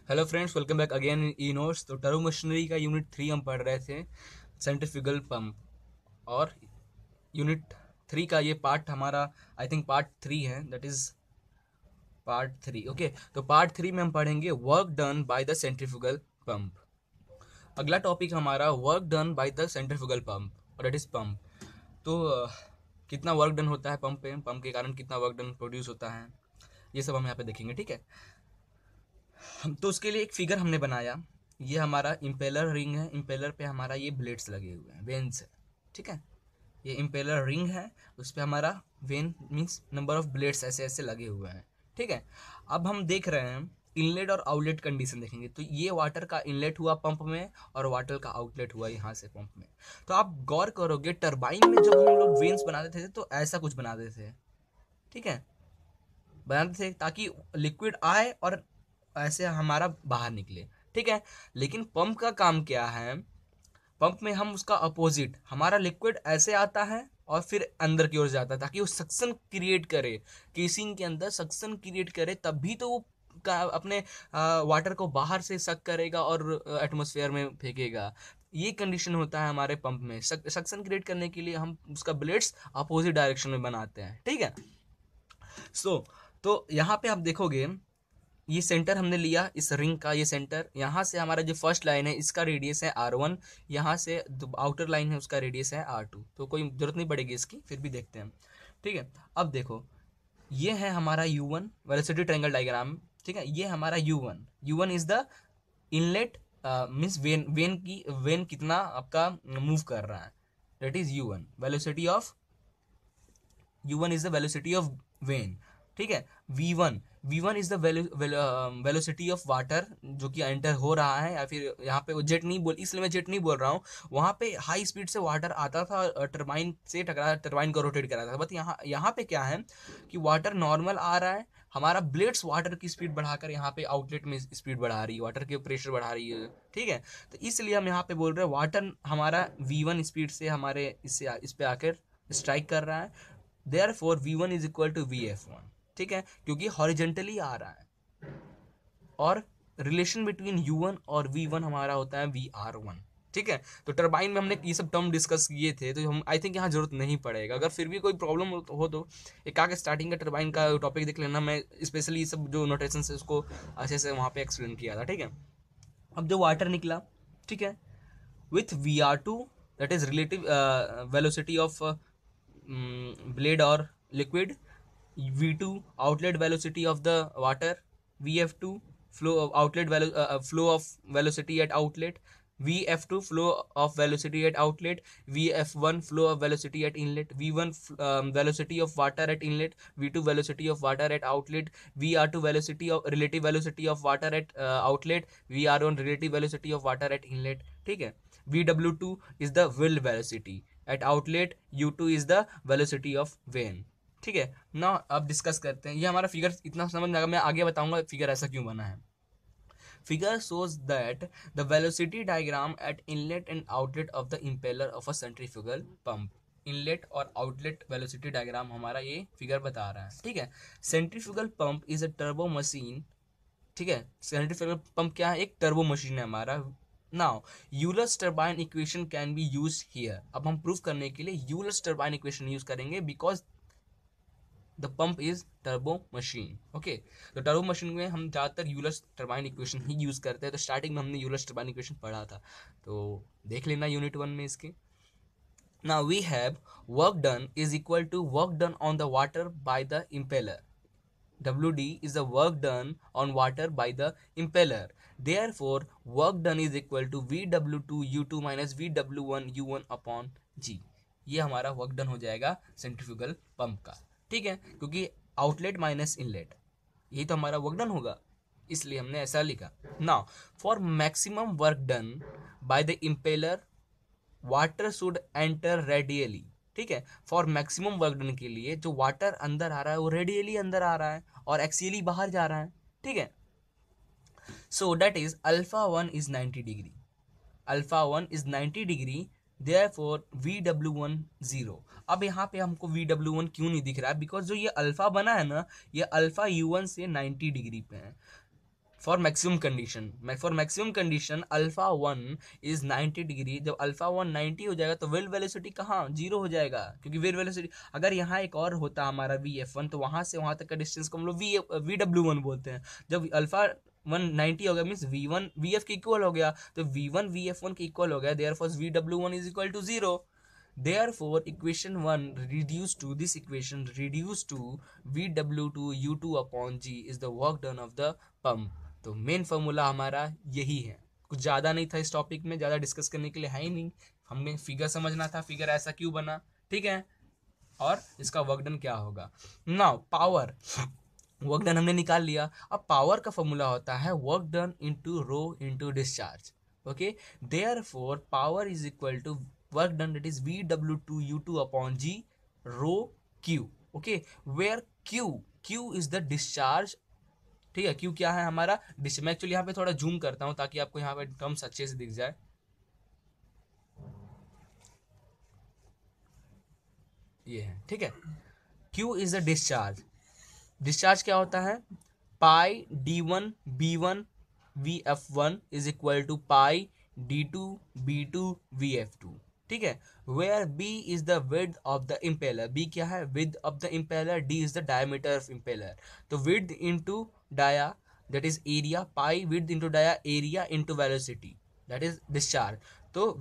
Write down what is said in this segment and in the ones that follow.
Hello friends, welcome back again in e notes. तो turbo machinery का unit 3 हम पढ़ रहे थे, सेंट्रीफ्यूगल पंप। और यूनिट 3 का ये पार्ट हमारा आई थिंक पार्ट 3 है, दैट इज पार्ट 3। ओके, तो पार्ट 3 में हम पढ़ेंगे work done by the centrifugal pump. अगला टॉपिक हमारा work done by the centrifugal pump, और दैट इज पंप। तो कितना वर्क डन होता है पंप पे, पंप के कारण कितना वर्क डन प्रोड्यूस होता है, ये सब हम यहाँ पे देखेंगे। ठीक है, हम तो उसके लिए एक फिगर हमने बनाया। ये हमारा इम्पेलर रिंग है, इम्पेलर पे हमारा ये ब्लेड्स लगे हुए हैं, वेन्स है। ठीक है, ये इम्पेलर रिंग है, उस पर हमारा when means number of blades ऐसे ऐसे लगे हुए हैं। ठीक है, अब हम देख रहे हैं इनलेट और आउटलेट कंडीशन देखेंगे। तो ये वाटर का इनलेट हुआ पंप में और वाटर का आउटलेट हुआ यहाँ से पंप में। तो आप गौर करोगे, टरबाइन में जब हम लोग वेन्स बनाते थे तो ऐसा कुछ बनाते थे। ठीक है, बनाते थे ताकि लिक्विड आए और ऐसे हमारा बाहर निकले। ठीक है, लेकिन पंप का काम क्या है, पंप में हम उसका अपोजिट, हमारा लिक्विड ऐसे आता है और फिर अंदर की ओर जाता है ताकि वो सक्शन क्रिएट करे, केसिंग के अंदर सक्शन क्रिएट करे, तभी तो वो अपने वाटर को बाहर से सक करेगा और एटमॉस्फेयर में फेंकेगा। ये कंडीशन होता है हमारे पंप में। सक्शन क्रिएट करने के लिए हम उसका ब्लेड्स अपोजिट डायरेक्शन में बनाते हैं। ठीक है, तो यहाँ पे आप देखोगे, ये सेंटर हमने लिया इस रिंग का, ये सेंटर यहाँ से हमारा जो फर्स्ट लाइन है इसका रेडियस है R1, यहाँ से आउटर लाइन है उसका रेडियस है R2। तो कोई जरूरत नहीं पड़ेगी इसकी, फिर भी देखते हैं। ठीक है, अब देखो ये है हमारा U1 वेलोसिटी ट्रायंगल डायग्राम। ठीक है, ये हमारा U1, U1 is the inlet means when कितना आपका मूव कर रहा है, that is U1 velocity of, U1 is the velocity of when. ठीक है, V1 is the velocity of water जो कि एंटर हो रहा है, या फिर यहाँ पे जेट नहीं बोल, इसलिए मैं जेट नहीं बोल रहा हूँ। वहाँ पे हाई स्पीड से वाटर आता था, टरबाइन से टकरा, टरबाइन को रोटेट करा था। बट यहाँ पे क्या है कि वाटर नॉर्मल आ रहा है, हमारा ब्लेड्स वाटर की स्पीड बढ़ाकर यहाँ पे आउटलेट में स्पीड बढ़ा रही है, वाटर के प्रेशर बढ़ा रही है। ठीक है, तो इसलिए हम यहाँ पे बोल रहे हैं वाटर हमारा V1 स्पीड से हमारे इस पे आकर स्ट्राइक कर रहा है, therefore V1 is equal to VF1। ठीक है, क्योंकि हॉरिजेंटली आ रहा है, और रिलेशन बिटवीन U1 और V1 हमारा होता है VR1। ठीक है, तो टरबाइन में हमने ये सब टर्म डिस्कस किए थे, तो हम आई थिंक यहाँ जरूरत नहीं पड़ेगा। अगर फिर भी कोई प्रॉब्लम हो तो एक आगे स्टार्टिंग का टरबाइन का टॉपिक देख लेना, मैं स्पेशली ये सब जो नोटेशन है उसको अच्छे से वहाँ पे एक्सप्लेन किया था। ठीक है, अब जो वाटर निकला, ठीक है, with VR2, that is relative velocity of blade or liquid, V2 outlet velocity of the water, VF2 flow of outlet flow of velocity at outlet, VF2 flow of velocity at outlet, VF1 flow of velocity at inlet, V1 velocity of water at inlet, V2 velocity of water at outlet, VR2 velocity of relative velocity of water at outlet, VR1 relative velocity of water at inlet। ठीक है, VW2 is the will velocity at outlet, U2 is the velocity of vein। ठीक है ना, अब discuss करते हैं। ये हमारा फिगर इतना समझ में आएगा, मैं आगे बताऊंगा फिगर ऐसा क्यों बना है। Figure shows that the velocity diagram at inlet and outlet of the impeller of a centrifugal pump। Inlet और आउटलेट वेलोसिटी डायग्राम हमारा ये फिगर बता रहा है। ठीक है, centrifugal pump is a turbo machine. ठीक है, सेंट्रीफ्यूगल पंप क्या है, एक टर्बो मशीन है हमारा। Now Euler's turbine equation can be use here. अब हम प्रूफ करने के लिए यूलर्स टर्बाइन इक्वेशन यूज करेंगे, because the pump is turbo machine. Okay, तो टर्बो मशीन में हम ज़्यादातर यूलर्स टर्बाइन इक्वेशन ही यूज़ करते हैं। तो स्टार्टिंग में हमने यूलर्स टर्बाइन इक्वेशन पढ़ा था, तो देख लेना यूनिट 1 में इसके। Now we have work done is equal to work done on the water by the impeller. WD is the work done on water by the impeller. Therefore, work done is equal to VW2 U2 minus VW1 U1 upon G। ये हमारा work done हो जाएगा centrifugal pump का। ठीक है, क्योंकि outlet minus inlet, यही तो हमारा वर्क डन होगा, इसलिए हमने ऐसा लिखा। Now for maximum work done by the impeller, water should enter radially. ठीक है, फॉर मैक्सिमम वर्क डन के लिए जो वाटर अंदर आ रहा है वो रेडियली अंदर आ रहा है और एक्सियली बाहर जा रहा है। ठीक है, so that is α1 is 90 degree, α1 is 90 degree, therefore VW1 0। अब यहाँ पे हमको VW1 क्यों नहीं दिख रहा है, बिकॉज जो ये अल्फा बना है ना, ये अल्फा U1 से 90 डिग्री पे है। For maximum condition alpha 1 is 90 degree. जब अल्फा 1 90 हो जाएगा तो विंड वेलोसिटी कहाँ 0 हो जाएगा, क्योंकि विंड वेलोसिटी अगर यहाँ एक और होता हमारा VF1 तो वहां से वहां तक का डिस्टेंस को हम लोग VW1 बोलते हैं। जब अल्फा 190 हो गया मीन्स V1 VF के इक्वल हो गया, तो V1 VF1 के इक्वल हो गया, therefore VW1 is equal to 0। Therefore, equation 1 reduced to this equation reduced to VW2 U2 upon G is the work done of the pump। तो main formula हमारा यही है, कुछ ज़्यादा नहीं था इस टॉपिक में, ज़्यादा डिस्कस करने के लिए है ही नहीं। हमें फिगर समझना था, फिगर ऐसा क्यों बना, ठीक है, और इसका वर्क डन क्या होगा। नाउ पावर, वर्क डन हमने निकाल लिया। अब पावर का फॉर्मूला होता है work done into rho into discharge. Okay, therefore power is equal to work done that is VW2 U2 upon G rho Q। Okay, where Q is the discharge, ठीक है, Q क्या है हमारा discharge. मैं actually यहाँ पे थोड़ा zoom करता हूँ ताकि आपको यहाँ पे टर्म्स अच्छे से दिख जाए। ये है, ठीक है, Q is the discharge. Discharge क्या होता है, pi D1 B1 VF1 is equal to pi D2 B2 VF2, ठीक है। Where B is the width of the impeller, B क्या है width of the impeller, D is the diameter of impeller. तो width into dia that is area, pi width into dia area into velocity that is discharge. तो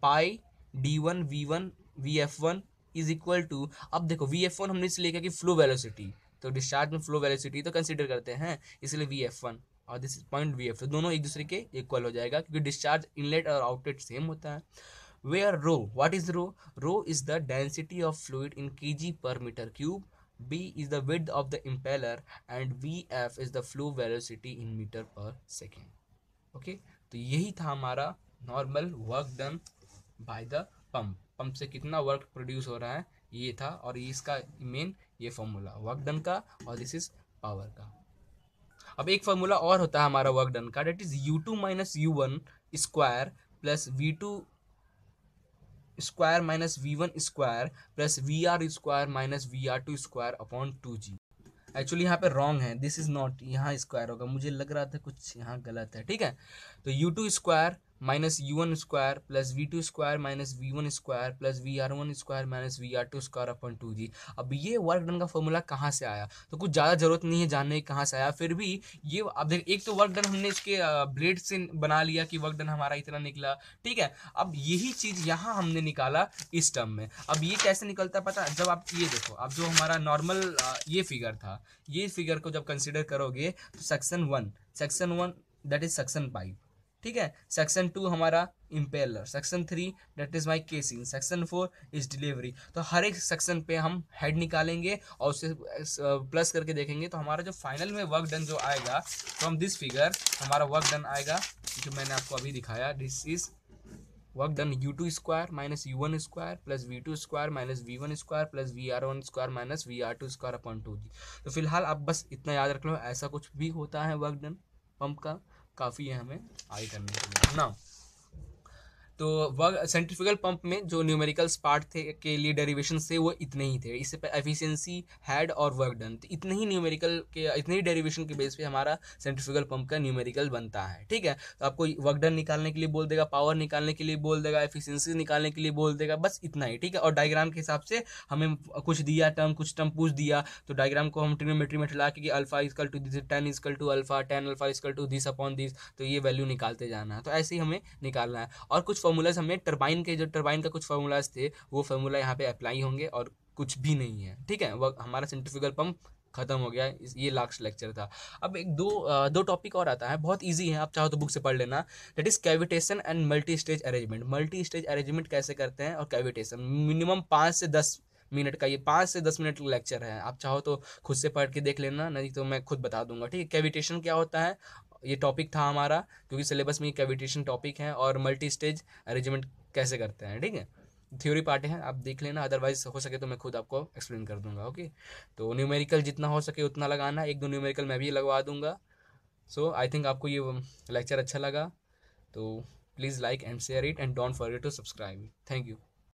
pi D1 V1 VF1 is equal to, अब देखो VF1 हमने इसलिए लिखा कि flow velocity, तो discharge में फ्लो वेलोसिटी तो कंसीडर करते हैं, इसलिए VF1 और दिस पॉइंट VF2 दोनों एक दूसरे के इक्वल हो जाएगा, क्योंकि डिस्चार्ज इनलेट और आउटलेट सेम होता है। Where rho, what is rho, rho is the density of fluid in kg per meter cube, B is the width of the impeller and VF is the flow velocity in meter per second। Okay, तो यही था हमारा normal work done by the pump से कितना work produce हो रहा है ये था, और ये इसका मेन ये फॉर्मूला वर्क डन का, और दिस इज पावर का। अब एक फॉर्मूला और होता है हमारा वर्क डन का, that is U2 minus U1 square plus V2 square minus V1 square plus VR square minus VR2 square upon 2G। Actually यहाँ पे रॉन्ग है, दिस इज नॉट, यहाँ स्क्वायर होगा, मुझे लग रहा था कुछ यहाँ गलत है, ठीक है। तो U2 square minus U1 square plus V2 square minus V1 square plus VR1 square minus VR2 square upon 2G। अब ये वर्क डन का फॉर्मूला कहाँ से आया, तो कुछ ज़्यादा जरूरत नहीं है जानने की कहाँ से आया, फिर भी ये अब देख, एक तो वर्क डन हमने इसके ब्लेड से बना लिया कि वर्क डन हमारा इतना निकला, ठीक है। अब यही चीज़ यहाँ हमने निकाला इस टर्म में। अब ये कैसे निकलता है पता है, जब आप ये देखो, अब जो हमारा नॉर्मल ये फिगर था, ये फिगर को जब कंसिडर करोगे तो section one that is section pipe, ठीक है। सेक्शन 2 हमारा impeller, section 3 that is my casing, section 4 is delivery. तो हर एक सेक्शन पे हम हेड निकालेंगे और उसे प्लस करके देखेंगे, तो हमारा जो फाइनल में वर्क डन जो आएगा फ्रॉम दिस फिगर, हमारा वर्क डन आएगा जो मैंने आपको अभी दिखाया, this is work done U2 square minus U1 square plus V2 square minus V1 square plus VR1 square minus VR2 square upon 2G। तो फिलहाल आप बस इतना याद रख लो, ऐसा कुछ भी होता है वर्क डन पंप का, काफ़ी है हमें आगे करने के लिए ना। तो वर्क सेंट्रीफ्यूगल पंप में जो न्यूमेरिकल्स पार्ट थे के लिए डेरिवेशन थे वो इतने ही थे, इससे एफिशिएंसी, हेड और वर्क डन, तो इतने ही न्यूमेरिकल के, इतने ही डेरिवेशन के बेस पे हमारा सेंट्रीफ्यूगल पंप का न्यूमेरिकल बनता है, ठीक है। तो आपको वर्क डन निकालने के लिए बोल देगा, पावर निकालने के लिए बोल देगा, एफिशिएंसी निकालने के लिए बोल देगा, बस इतना ही, ठीक है। और डायग्राम के हिसाब से हमें कुछ दिया टर्म, कुछ टर्म पूछ दिया, तो डायग्राम को हम ट्रिग्नोमेट्री में चला के alpha is equal to this, 10 is equal to alpha, 10 alpha is equal to this upon this, तो ये वैल्यू निकालते जाना है। तो ऐसे ही हमें निकालना है, और कुछ फॉर्मूलाज हमें टरबाइन के, जो टरबाइन का कुछ फॉर्मूलाज थे वो फॉर्मूला यहाँ पे अप्लाई होंगे, और कुछ भी नहीं है, ठीक है। वह हमारा सेंट्रीफ्यूगल पंप खत्म हो गया, ये लास्ट लेक्चर था। अब एक दो टॉपिक और आता है, बहुत इजी है, आप चाहो तो बुक से पढ़ लेना, that is cavitation and multi stage arrangement. Multi stage arrangement कैसे करते हैं, और कैविटेशन, मिनिमम 5 से 10 मिनट का, ये 5 से 10 मिनट का लेक्चर है, आप चाहो तो खुद से पढ़ के देख लेना, नहीं तो मैं खुद बता दूंगा, ठीक है। कैविटेशन क्या होता है, ये टॉपिक था हमारा, क्योंकि सिलेबस में कैविटेशन टॉपिक है, और मल्टी स्टेज अरेंजमेंट कैसे करते हैं, ठीक है। थ्योरी पार्ट है, आप देख लेना, अदरवाइज हो सके तो मैं खुद आपको एक्सप्लेन कर दूंगा, ओके। तो न्यूमेरिकल जितना हो सके उतना लगाना, 1-2 न्यूमेरिकल मैं भी लगवा दूंगा। सो आई थिंक आपको ये लेक्चर अच्छा लगा, तो please like and share it and don't forget to subscribe. Thank you.